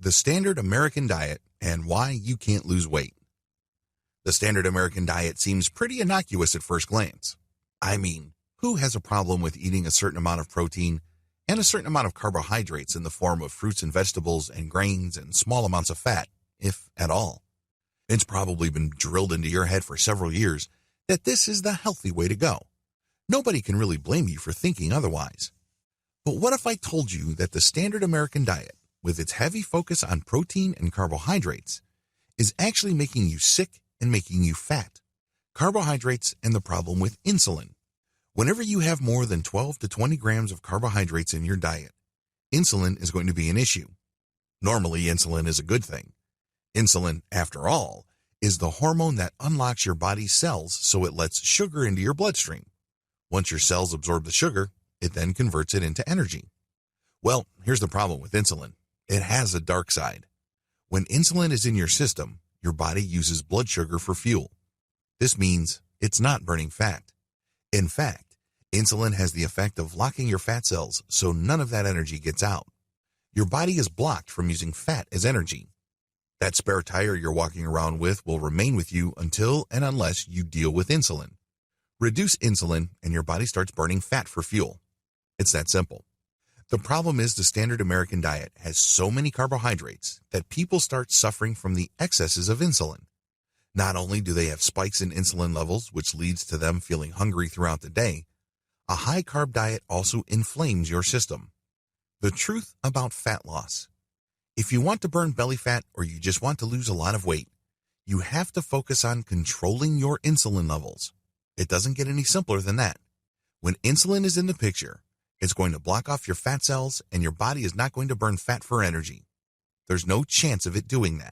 The standard American diet and why you can't lose weight. The standard American diet seems pretty innocuous at first glance. I mean, who has a problem with eating a certain amount of protein and a certain amount of carbohydrates in the form of fruits and vegetables and grains and small amounts of fat, if at all? It's probably been drilled into your head for several years that this is the healthy way to go. Nobody can really blame you for thinking otherwise. But what if I told you that the standard American diet, with its heavy focus on protein and carbohydrates, is actually making you sick and making you fat? Carbohydrates and the problem with insulin. Whenever you have more than 12 to 20 grams of carbohydrates in your diet, insulin is going to be an issue. Normally, insulin is a good thing. Insulin, after all, is the hormone that unlocks your body's cells so it lets sugar into your bloodstream. Once your cells absorb the sugar, it then converts it into energy. Well, here's the problem with insulin. It has a dark side. When insulin is in your system, your body uses blood sugar for fuel. This means it's not burning fat. In fact, insulin has the effect of locking your fat cells so none of that energy gets out. Your body is blocked from using fat as energy. That spare tire you're walking around with will remain with you until and unless you deal with insulin. Reduce insulin and your body starts burning fat for fuel. It's that simple. The problem is the standard American diet has so many carbohydrates that people start suffering from the excesses of insulin. Not only do they have spikes in insulin levels, which leads to them feeling hungry throughout the day, a high-carb diet also inflames your system. The truth about fat loss. If you want to burn belly fat or you just want to lose a lot of weight, you have to focus on controlling your insulin levels. It doesn't get any simpler than that. When insulin is in the picture, it's going to block off your fat cells and your body is not going to burn fat for energy. There's no chance of it doing that.